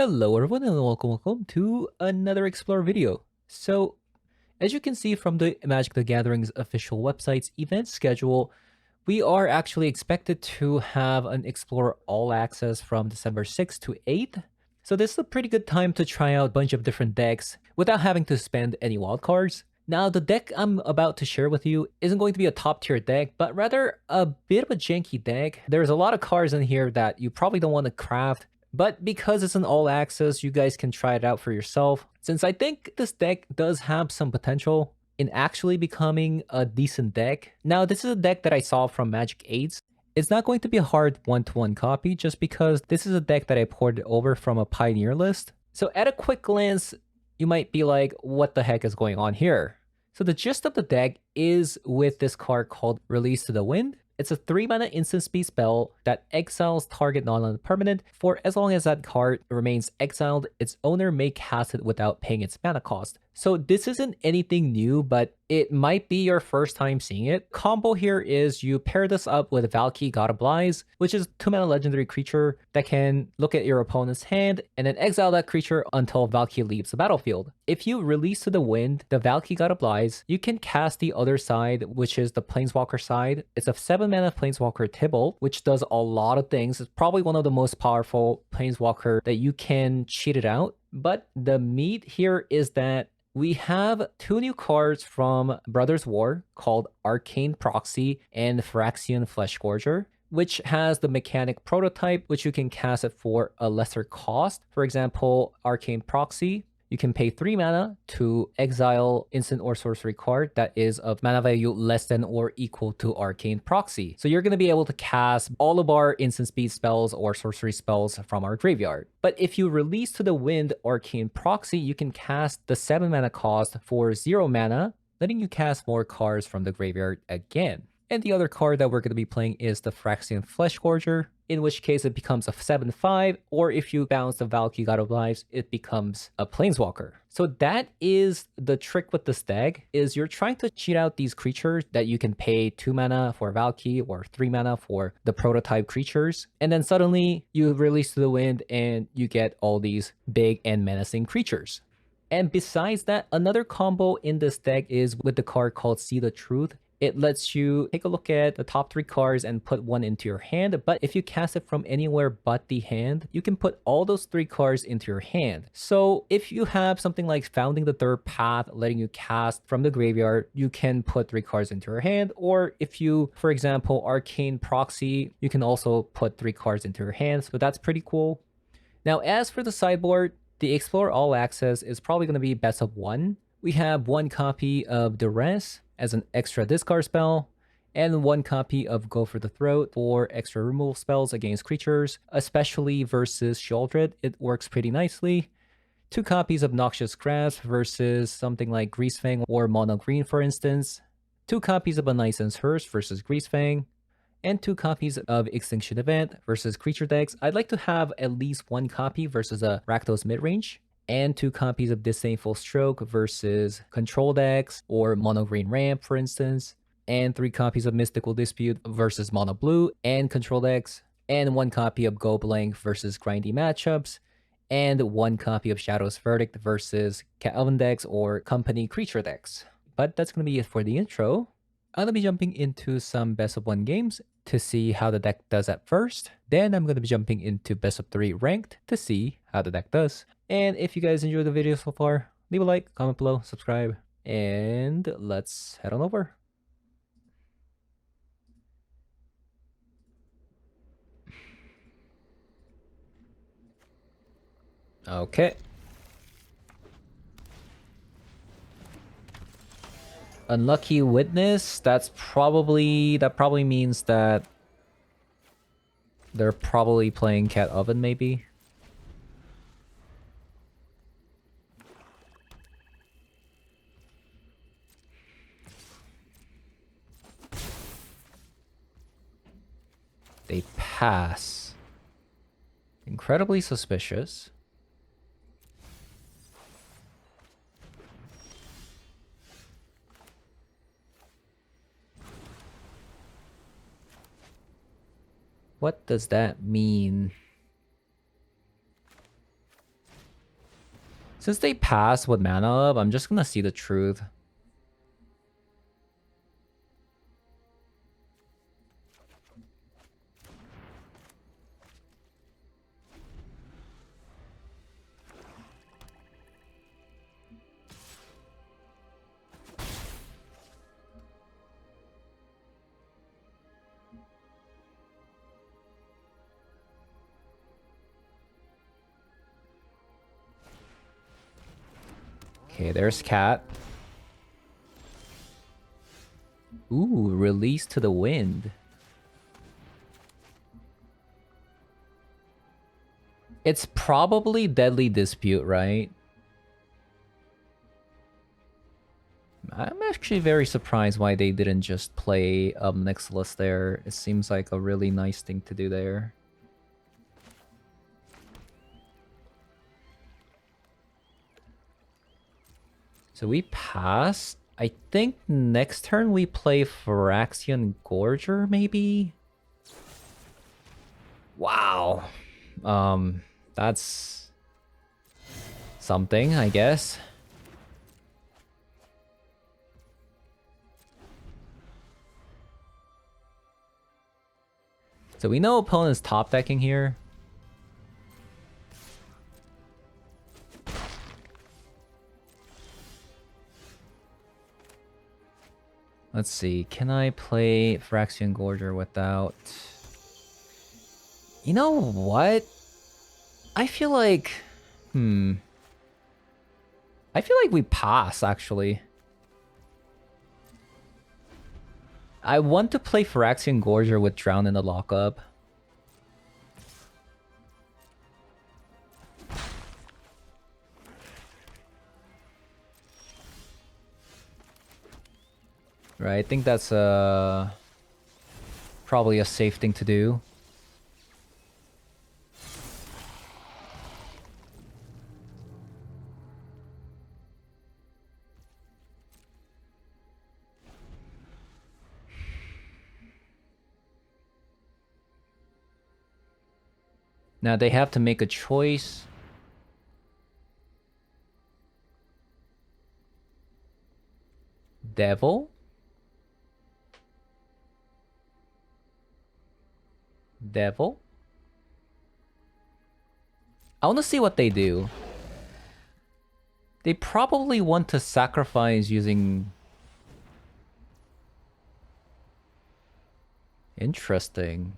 Hello everyone and welcome to another Explore video. So, as you can see from the Magic the Gathering's official website's event schedule, we are actually expected to have an Explore All Access from December 6th to 8th. So this is a pretty good time to try out a bunch of different decks without having to spend any wildcards. Now, the deck I'm about to share with you isn't going to be a top tier deck, but rather a bit of a janky deck. There's a lot of cards in here that you probably don't want to craft, but because it's an all access, you guys can try it out for yourself. Since I think this deck does have some potential in actually becoming a decent deck. Now, this is a deck that I saw from Magic 8s. It's not going to be a hard one-to-one copy just because this is a deck that I ported over from a Pioneer list. So at a quick glance, you might be like, what the heck is going on here? So the gist of the deck is with this card called Release to the Wind. It's a 3-mana instant speed spell that exiles target non-land permanent. For as long as that card remains exiled, its owner may cast it without paying its mana cost. So this isn't anything new, but it might be your first time seeing it. Combo here is you pair this up with Valki, God of Lies, which is a 2-mana legendary creature that can look at your opponent's hand and then exile that creature until Valki leaves the battlefield. If you release to the wind the Valki, God of Lies, you can cast the other side, which is the Planeswalker side. It's a 7-mana Planeswalker Tibble, which does a lot of things. It's probably one of the most powerful Planeswalker that you can cheat it out. But the meat here is that we have two new cards from Brothers War called Arcane Proxy and Phyrexian Fleshgorger, which has the mechanic prototype, which you can cast it for a lesser cost. For example, Arcane Proxy, you can pay 3 mana to exile instant or sorcery card that is of mana value less than or equal to Arcane Proxy. So you're going to be able to cast all of our instant speed spells or sorcery spells from our graveyard. But if you release to the wind Arcane Proxy, you can cast the 7 mana cost for 0 mana, letting you cast more cards from the graveyard again. And the other card that we're going to be playing is the Phyrexian Fleshgorger, in which case it becomes a 7/5, or if you bounce the Valki, God of Lives, it becomes a Planeswalker. So that is the trick with this deck, is you're trying to cheat out these creatures that you can pay 2 mana for Valki or 3 mana for the prototype creatures, and then suddenly you release to the wind and you get all these big and menacing creatures. And besides that, another combo in this deck is with the card called See the Truth. It lets you take a look at the top 3 cards and put one into your hand, but if you cast it from anywhere but the hand, you can put all those 3 cards into your hand. So if you have something like Founding the Third Path, letting you cast from the graveyard, you can put 3 cards into your hand, or if you, for example, Arcane Proxy, you can also put 3 cards into your hand, so that's pretty cool. Now, as for the sideboard, the Explore All Access is probably going to be best of 1. We have 1 copy of Duress as an extra discard spell, and 1 copy of Go for the Throat for extra removal spells against creatures, especially versus Sheoldred. It works pretty nicely. 2 copies of Noxious Grasp versus something like Greasefang or Mono Green, for instance. 2 copies of Anisan's Hearse versus Greasefang. And 2 copies of Extinction Event versus creature decks. I'd like to have at least 1 copy versus a Rakdos midrange, and 2 copies of Disdainful Stroke versus control decks or Mono Green Ramp, for instance, and 3 copies of Mystical Dispute versus Mono Blue and control decks, and 1 copy of Go Blank versus grindy matchups, and 1 copy of Shadow's Verdict versus Calvin decks or company creature decks. But that's going to be it for the intro. I'm going to be jumping into some best of 1 games to see how the deck does at first. Then I'm going to be jumping into best of 3 ranked to see how the deck does. And if you guys enjoyed the video so far, leave a like, comment below, subscribe, and let's head on over. Okay. Unlucky Witness, that probably means that they're probably playing Cat Oven, maybe. They pass. Incredibly suspicious. What does that mean? Since they pass with mana up, I'm just gonna see the truth. Okay, there's Cat. Ooh, release to the wind. It's probably Deadly Dispute, right? I'm actually very surprised why they didn't just play Nixilis there. It seems like a really nice thing to do there. So we pass. I think next turn we play Phyrexian Gorger, maybe? Wow. That's something, I guess. So we know opponent's top decking here. Let's see. Can I play Phyrexian Gorger without... You know what? I feel like... I feel like we pass, actually. I want to play Phyrexian Gorger with Drown in the lockup. Right, I think that's probably a safe thing to do. Now they have to make a choice. Devil? Devil? I want to see what they do. They probably want to sacrifice using... Interesting.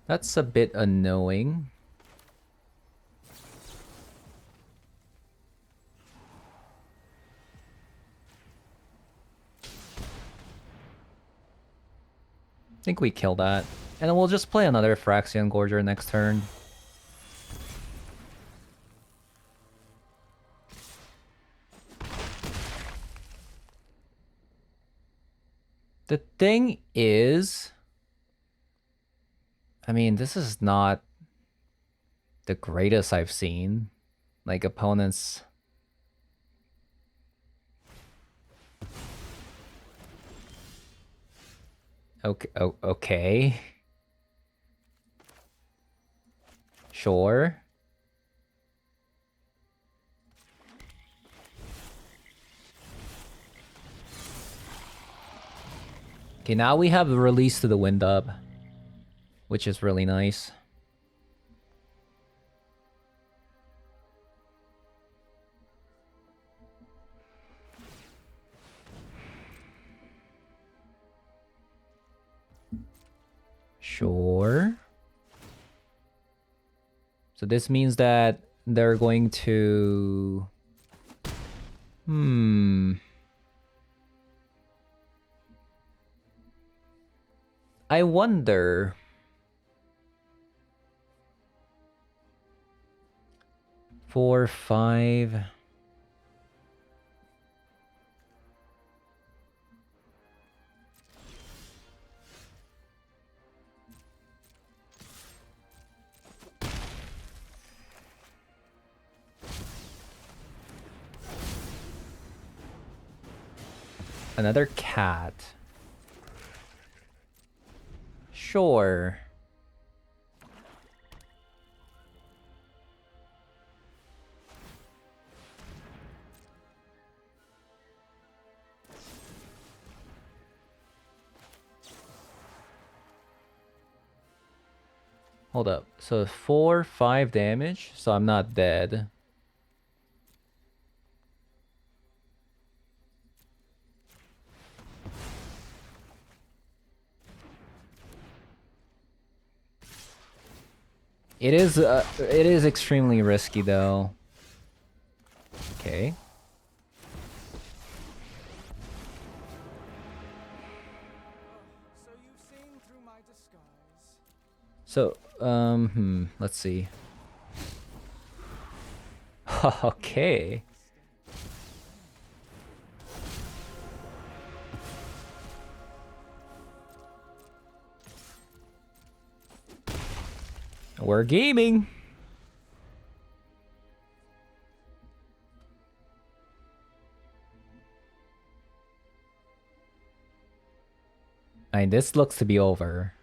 That's a bit annoying. I think we kill that. And then we'll just play another Phyrexian Gorger next turn. The thing is... I mean, this is not the greatest I've seen. Like, opponents... Okay, okay. Sure. Okay, now we have the release to the wind up, which is really nice. Sure. So this means that they're going to... I wonder... 4, 5... Another cat. Sure. Hold up. So 4, 5 damage. So I'm not dead. It is extremely risky though. Okay. So you've seen through my disguise. So, let's see. Okay. We're gaming. I mean, this looks to be over.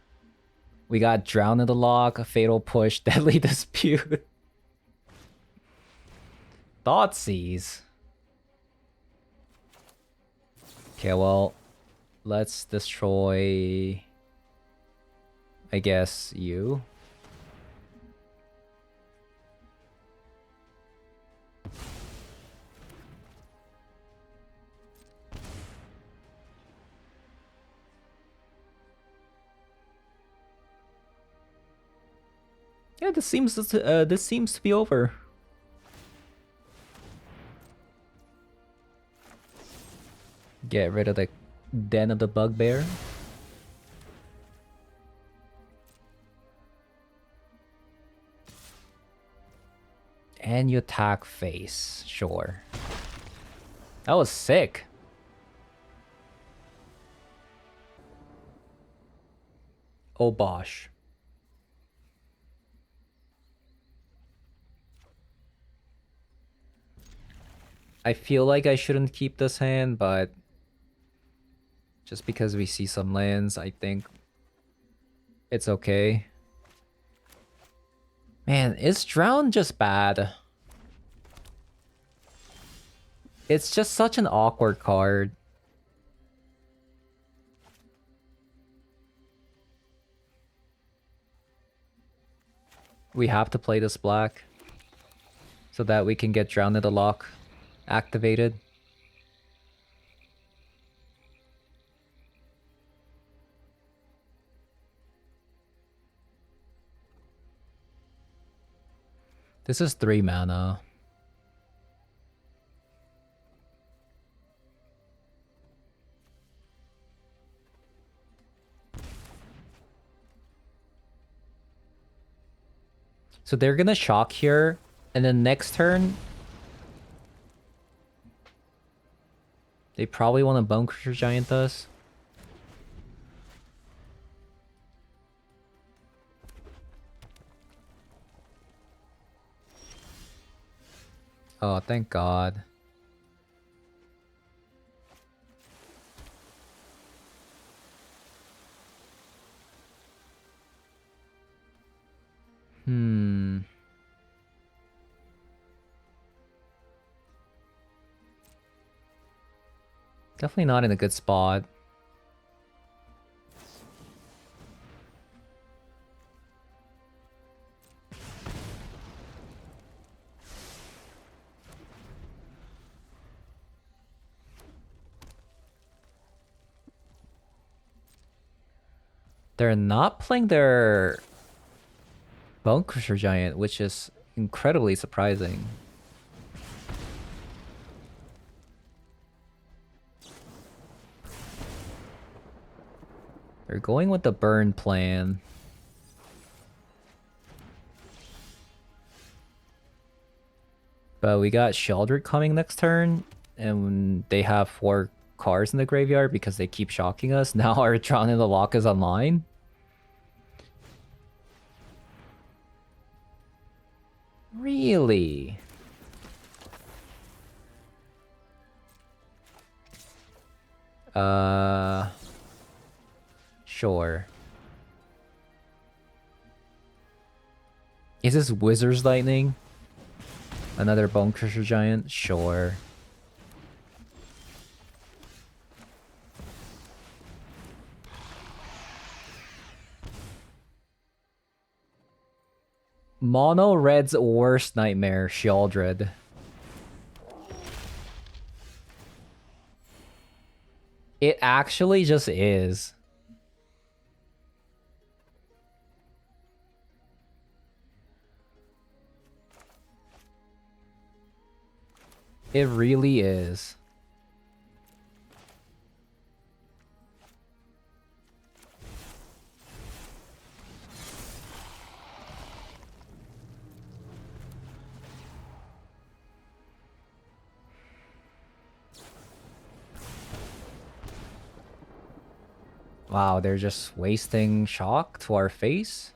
We got Drown in the Lock, a Fatal Push, Deadly Dispute. Thoughtseize. Okay, well, let's destroy... I guess you. Yeah, this seems to be over. Get rid of the Den of the Bugbear. And you attack face. Sure. That was sick. Oh bosh. I feel like I shouldn't keep this hand, but just because we see some lands, I think it's okay. Man, is Drown just bad? It's just such an awkward card. We have to play this black so that we can get Drown in the Lock activated. This is 3 mana. So they're gonna shock here, and then next turn they probably want to Bone Crusher Giant us. Oh, thank God. Definitely not in a good spot. They're not playing their Bone Crusher Giant, which is incredibly surprising. They're going with the burn plan. But we got Sheldred coming next turn, and they have 4 cards in the graveyard because they keep shocking us. Now our Drown in the Lock is online. Really? Sure. Is this Wizard's Lightning? Another Bone Crusher Giant? Sure. Mono Red's worst nightmare, Sheoldred. It actually just is. It really is. Wow, they're just wasting shock to our face?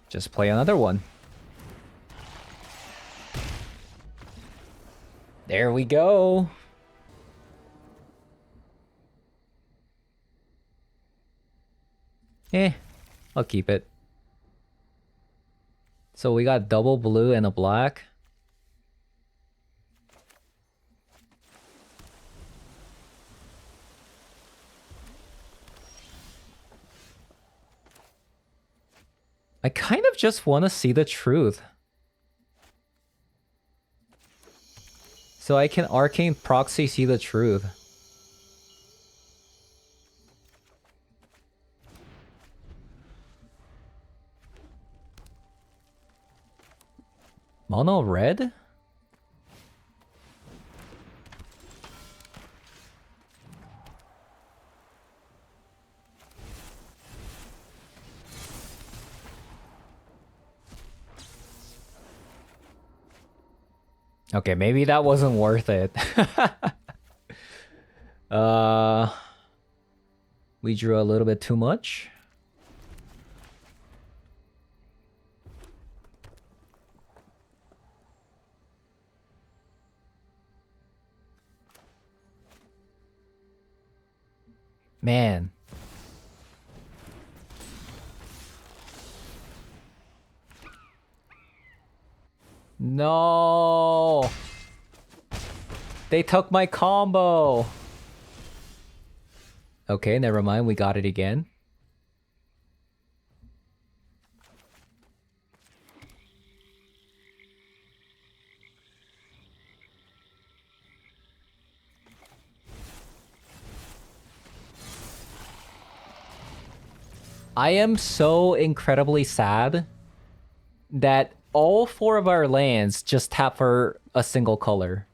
Just play another one. There we go. I'll keep it. So we got double blue and a black. I kind of just want to see the truth. So I can Arcane proxy see the truth. Mono red? Okay, maybe that wasn't worth it. We drew a little bit too much. Man. No. They took my combo. Okay, never mind. We got it again. I am so incredibly sad that all 4 of our lands just tap for a single color.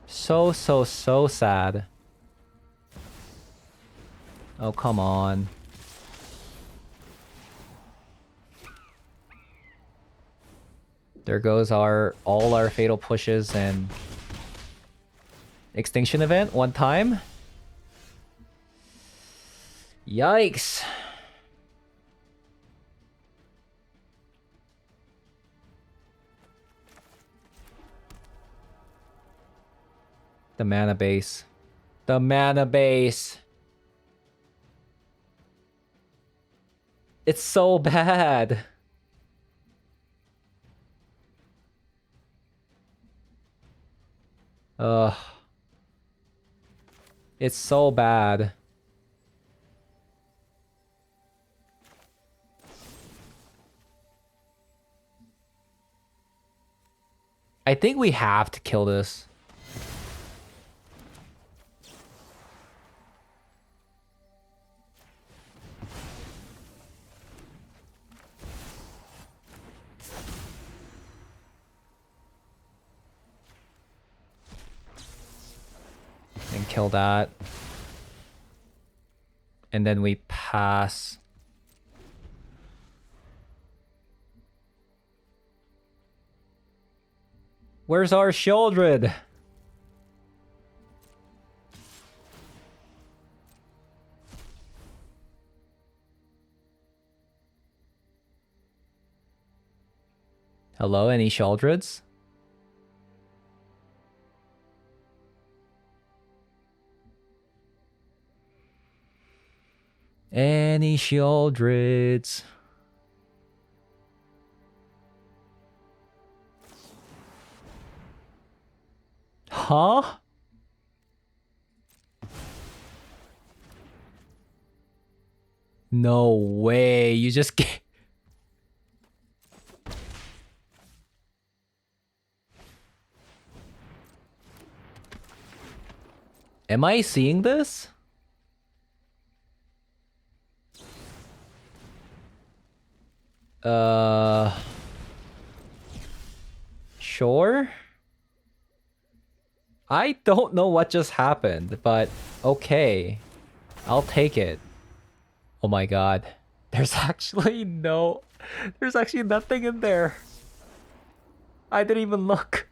So sad. Oh, come on. There goes all our fatal pushes and extinction event one time. Yikes. The mana base. The mana base. It's so bad. Ugh. It's so bad. I think we have to kill this. And kill that. And then we pass. Where's our Sheoldred? Hello, any Sheldreds? Any Sheldreds? Huh? No way. You just get... Am I seeing this? Sure? I don't know what just happened, but okay. I'll take it. Oh my god. There's actually no... There's actually nothing in there. I didn't even look.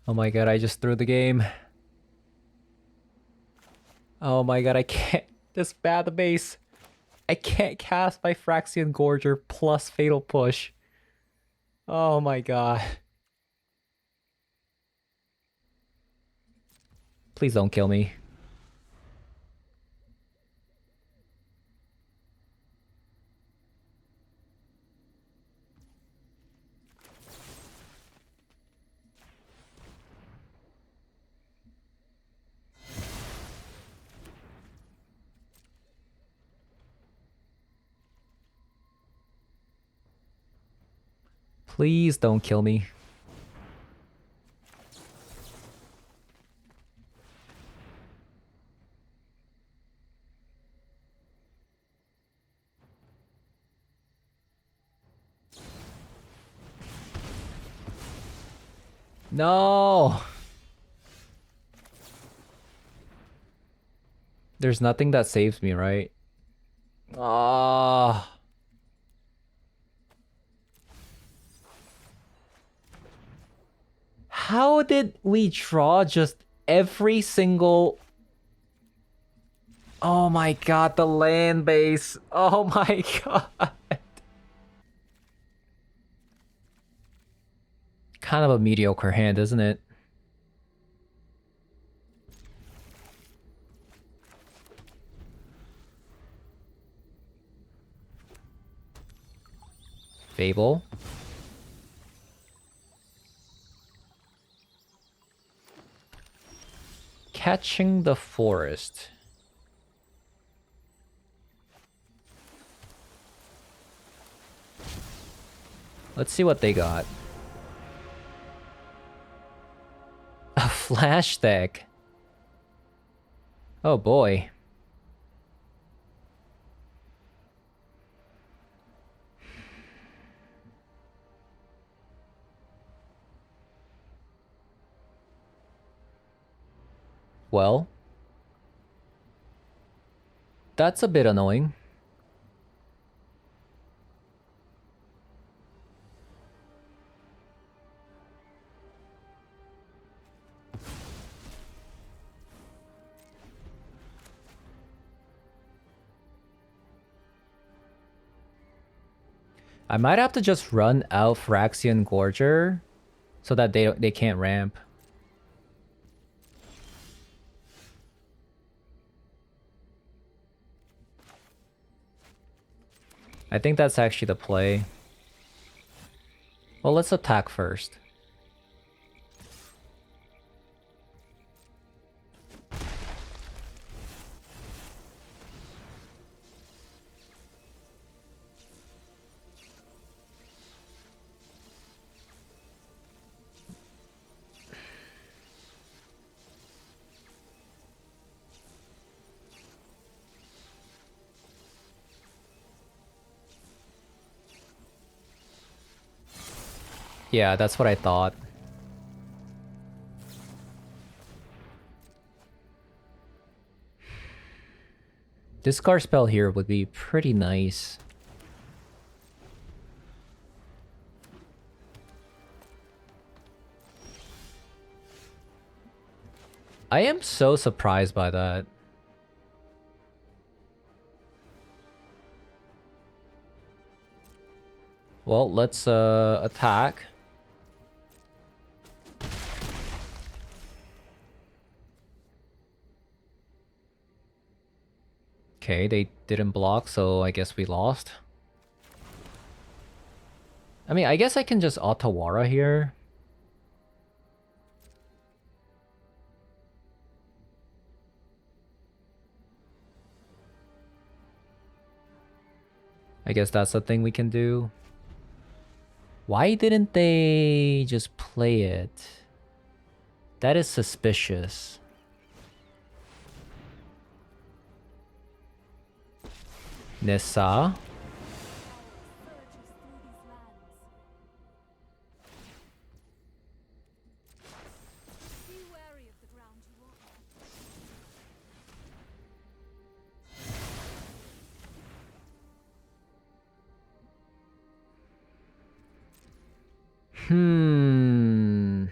Oh my god, I just threw the game. Oh my god, I can't disband the base. I can't cast my Phyrexian Gorger plus Fatal Push. Oh my god. Please don't kill me. Please don't kill me. No! There's nothing that saves me, right? Ah. How did we draw just every single... Oh my god, the land base. Oh my god. Kind of a mediocre hand, isn't it? Fable. Catching the Forest. Let's see what they got. A flash deck. Oh boy. Well, that's a bit annoying. I might have to just run out Phyrexian Gorger so that they can't ramp. I think that's actually the play. Well, let's attack first. Yeah, that's what I thought. Discard spell here would be pretty nice. I am so surprised by that. Well, let's attack. Okay, they didn't block, so I guess we lost. I mean, I guess I can just Otawara here. I guess that's the thing we can do. Why didn't they just play it? That is suspicious. Nissa. Hmm.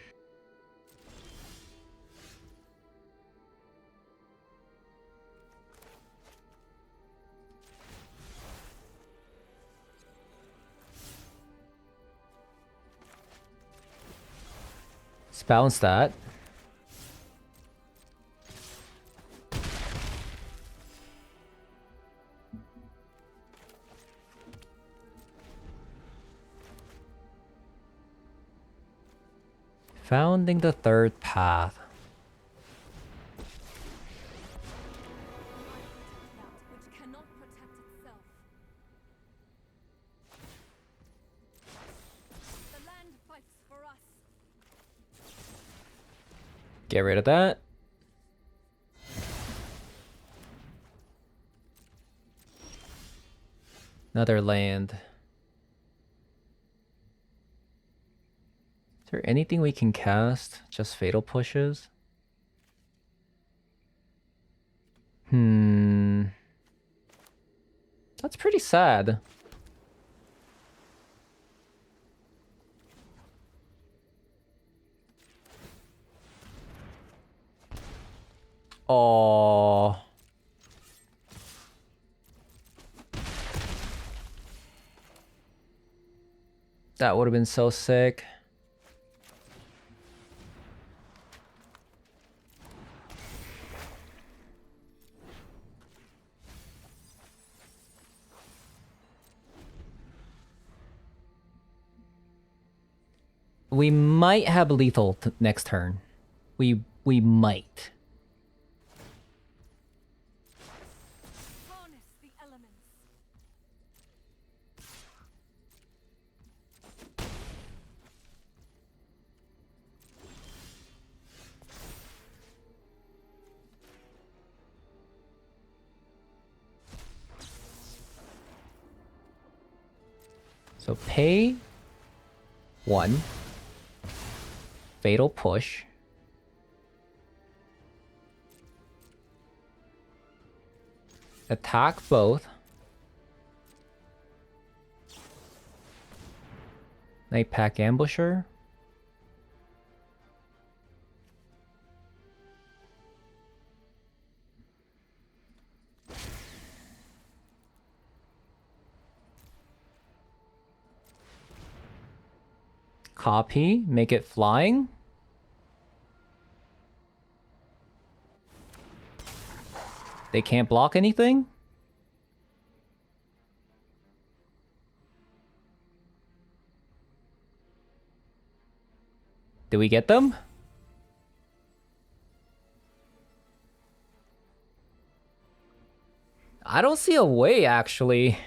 Let's bounce that. Founding the third path. Which cannot protect itself. The land fights for us. Get rid of that. Another land. Is there anything we can cast? Just fatal pushes? That's pretty sad. Oh. That would have been so sick. We might have lethal next turn. We might. Harness the elements. So pay 1. Fatal push. Attack both. Night Pack Ambusher. Copy, make it flying. They can't block anything? Did we get them? I don't see a way, actually.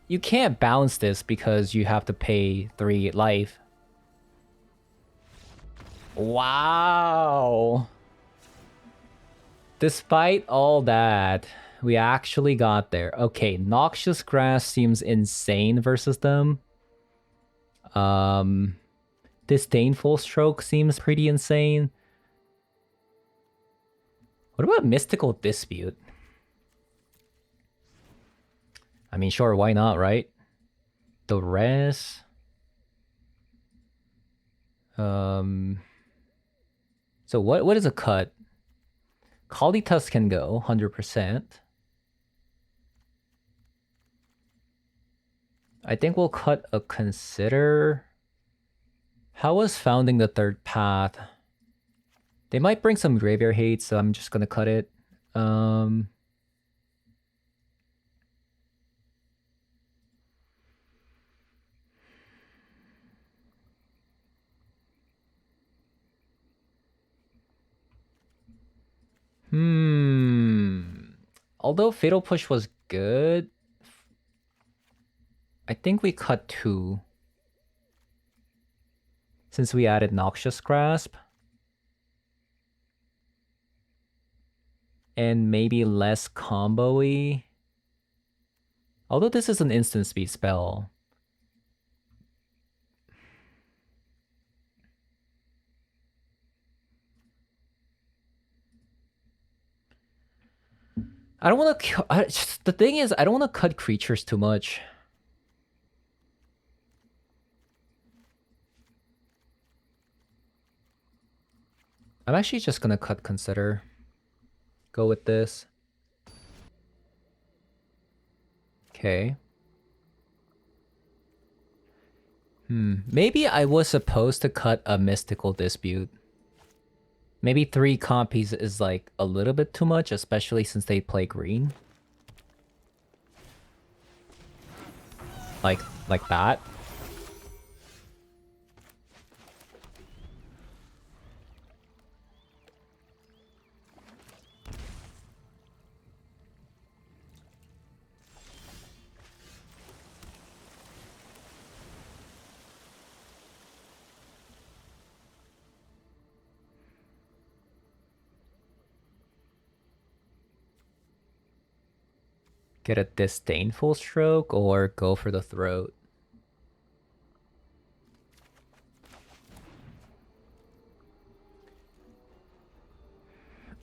You can't bounce this because you have to pay 3 life. Wow. Despite all that, we actually got there. Okay, Noxious Grass seems insane versus them. Disdainful Stroke seems pretty insane. What about Mystical Dispute? I mean, sure, why not, right? The rest... So what is a cut? Kalitas can go 100%. I think we'll cut a consider. How was founding the third path? They might bring some graveyard hate, so I'm just gonna cut it. Although Fatal Push was good, I think we cut 2. Since we added Noxious Grasp. And maybe less combo-y. Although this is an instant speed spell. I don't want to... The thing is, I don't want to cut creatures too much. I'm actually just gonna cut Consider. Go with this. Okay. Maybe I was supposed to cut a Mystical Dispute. Maybe 3 copies is like a little bit too much, especially since they play green. Like that. Get a Disdainful Stroke or go for the Throat.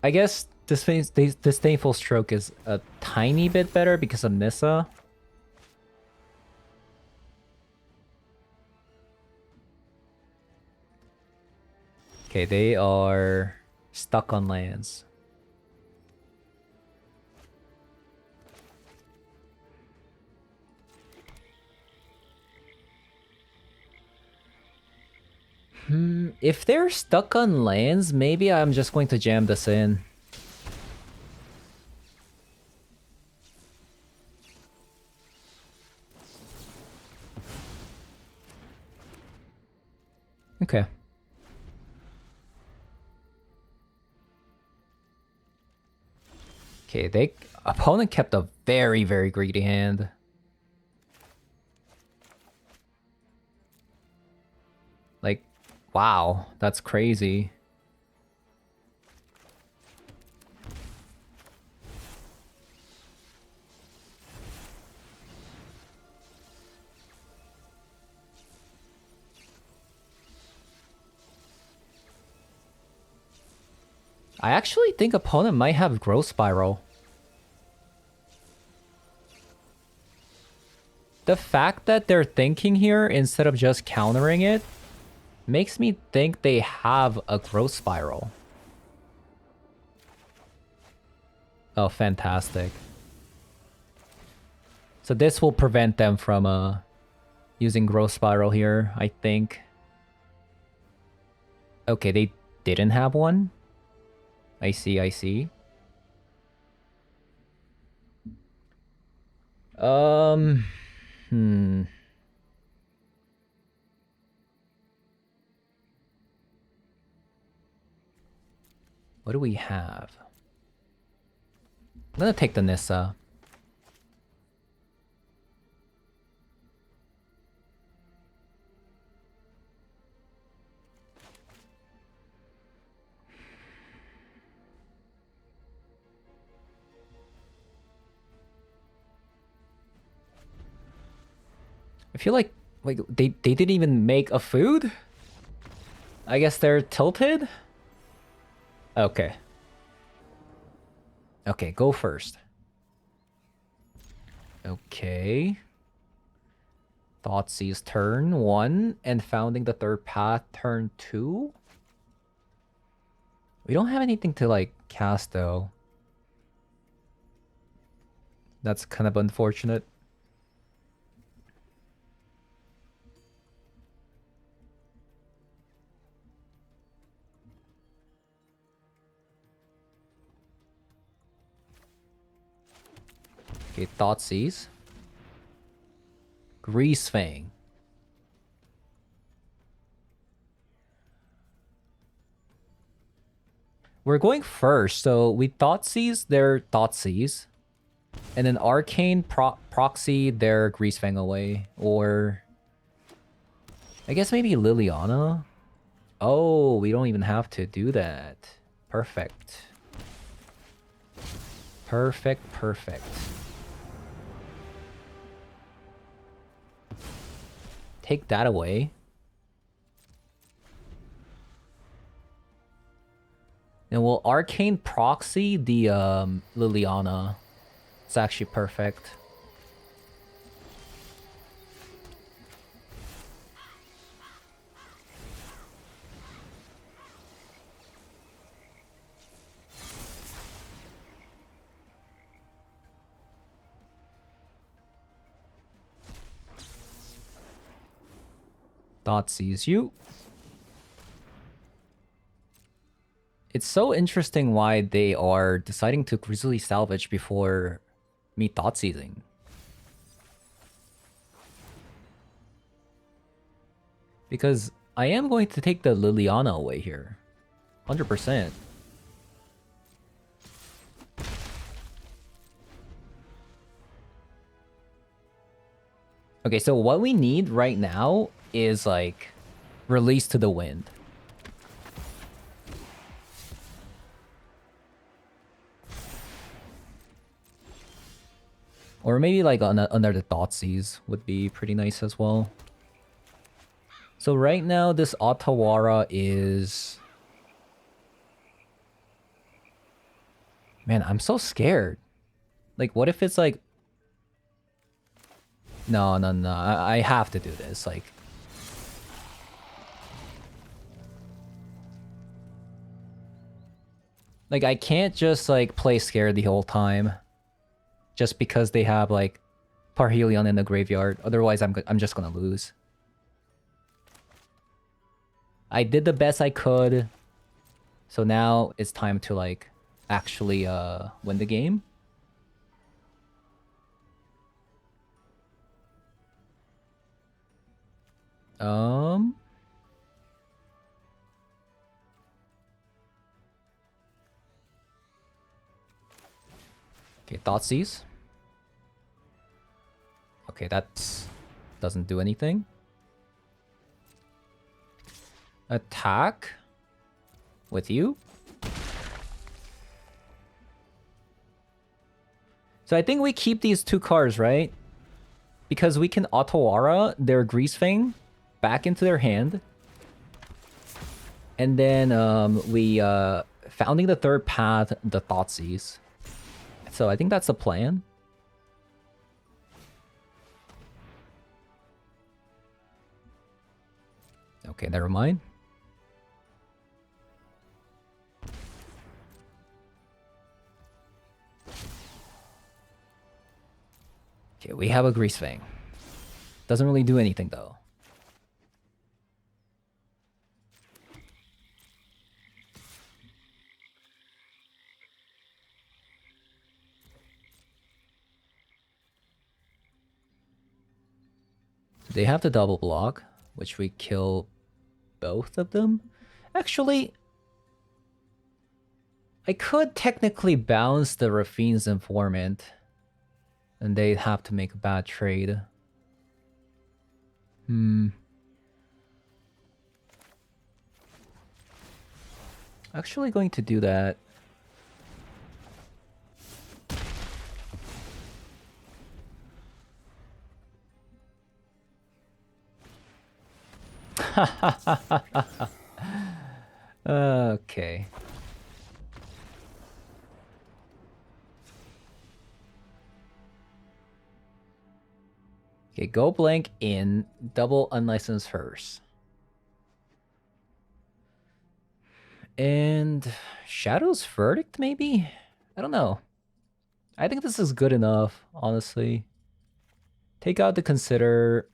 I guess Disdainful Stroke is a tiny bit better because of Nissa. Okay, they are stuck on lands. If they're stuck on lands, maybe I'm just going to jam this in. Okay. Okay, opponent kept a very, very greedy hand. Like, wow, that's crazy. I actually think opponent might have Growth Spiral. The fact that they're thinking here instead of just countering it makes me think they have a Growth Spiral. Oh, fantastic. So this will prevent them from using Growth Spiral here, I think. Okay, they didn't have one? I see, I see. What do we have? I'm gonna take the Nissa. I feel like they didn't even make a food? I guess they're tilted? Okay. Okay, go first. Okay. Thoughtseize turn 1 and founding the third path turn 2? We don't have anything to like cast though. That's kind of unfortunate. Okay, Thoughtseize. Greasefang. We're going first, so we Thoughtseize their Thoughtseize. And then Arcane proxy their Greasefang away. Or... I guess maybe Liliana? Oh, we don't even have to do that. Perfect. Perfect, perfect. Take that away. And we'll Arcane proxy the Liliana. It's actually perfect. Thoughtseize you. It's so interesting why they are deciding to Grizzly Salvage before me Thoughtseizing. Because I am going to take the Liliana away here. 100%. Okay, so what we need right now is like Release to the Wind. Or maybe like under the Thoughtseize would be pretty nice as well. So right now this Otawara is... Man, I'm so scared. Like what if it's like... No, no, no. I have to do this. Like... Like I can't just like play scared the whole time. Just because they have like Parhelion in the graveyard. Otherwise I'm just gonna lose. I did the best I could. So now it's time to like actually win the game. Okay, Thoughtseize. Okay, that doesn't do anything. Attack with you. So I think we keep these two cards, right? Because we can Otawara their Greasefang back into their hand. And then we Founding the Third Path, the Thoughtseize. So I think that's the plan. Okay, never mind. Okay, we have a Greasefang. Doesn't really do anything though. They have the double block, which we kill both of them. Actually, I could technically bounce the Rafine's Informant, and they'd have to make a bad trade. Actually going to do that. Okay. Okay, go blank in, double unlicensed Hearse. And Shadow's Verdict, maybe? I don't know. I think this is good enough, honestly. Take out the Consider.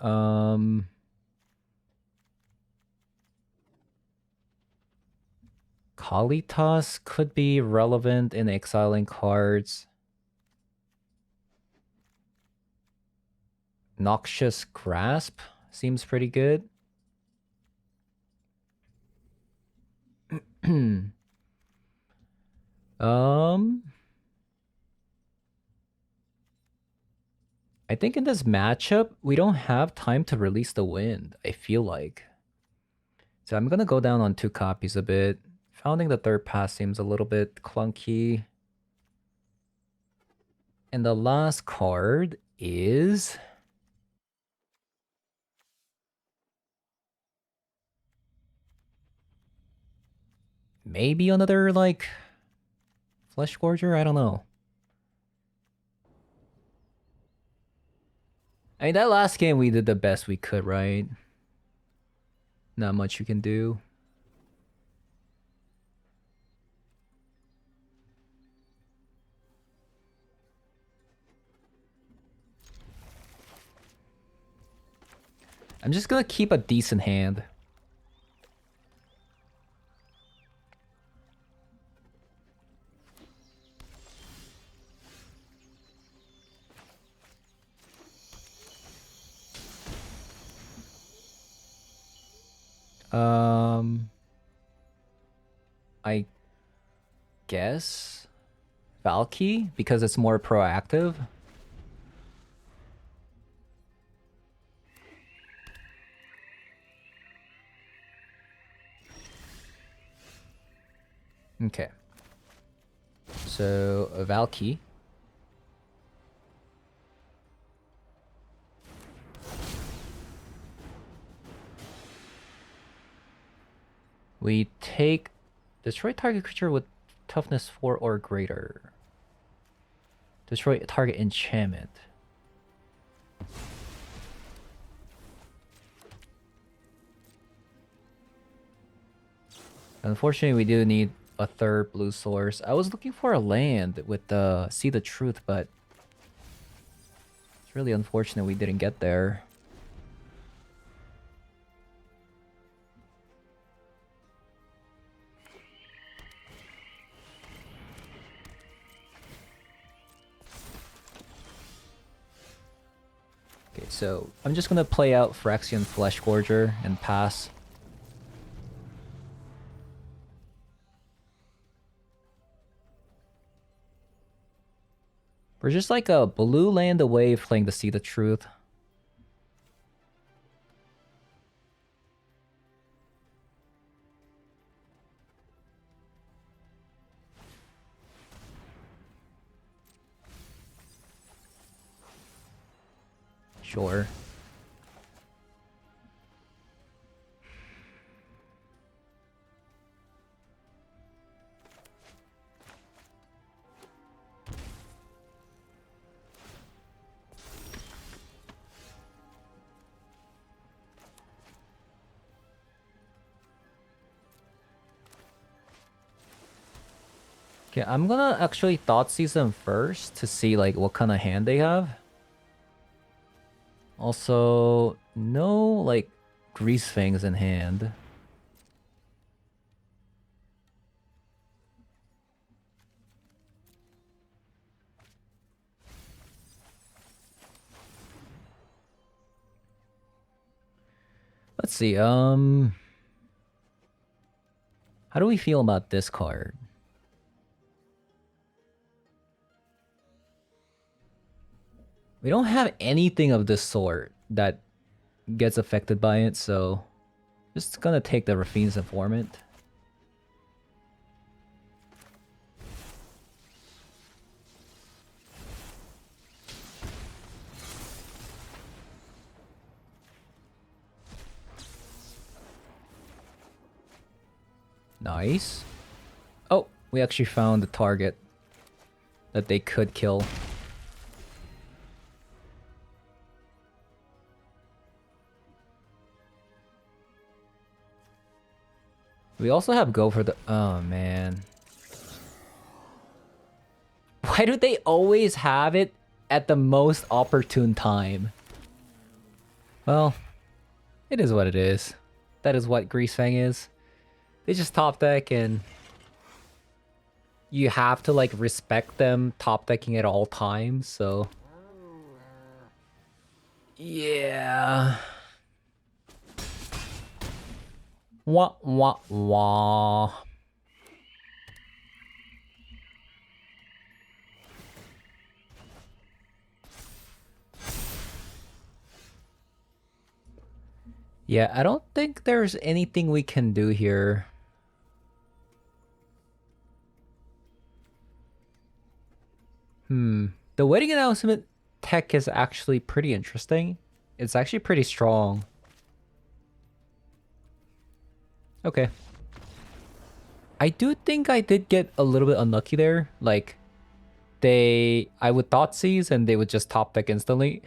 Kalitas could be relevant in exiling cards. Noxious Grasp seems pretty good. I think in this matchup, we don't have time to release the wind, I feel like. So I'm gonna go down on 2 copies a bit. Founding the third pass seems a little bit clunky. And the last card is... maybe another, like, Flesh Gorger? I don't know. I mean, that last game we did the best we could, right? Not much you can do. I'm just gonna keep a decent hand. I guess Valky, because it's more proactive. Okay. So, a Valky. We take destroy target creature with toughness 4 or greater. Destroy target enchantment. Unfortunately, we do need a third blue source. I was looking for a land with the See the Truth, but it's really unfortunate we didn't get there. Okay, so I'm just gonna play out Phyrexian Flesh Gorger and pass. We're just like a blue land away from playing to See the Truth. Sure. Okay, I'm gonna actually Thought Seize them first to see like what kind of hand they have. Also, no like Grease Fangs in hand. Let's see, how do we feel about this card? We don't have anything of this sort that gets affected by it, so just gonna take the Rafine's Informant. Nice. Oh, we actually found the target that they could kill. We also have go for the... oh, man. Why do they always have it at the most opportune time? Well, it is what it is. That is what Greasefang is. They just top deck and... you have to, like, respect them top decking at all times, so... Yeah. Wah, wah, wah. Yeah, I don't think there's anything we can do here. The wedding announcement tech is actually pretty interesting. It's actually pretty strong. Okay. I do think I did get a little bit unlucky there. Like, I would thought seize and they would just top deck instantly.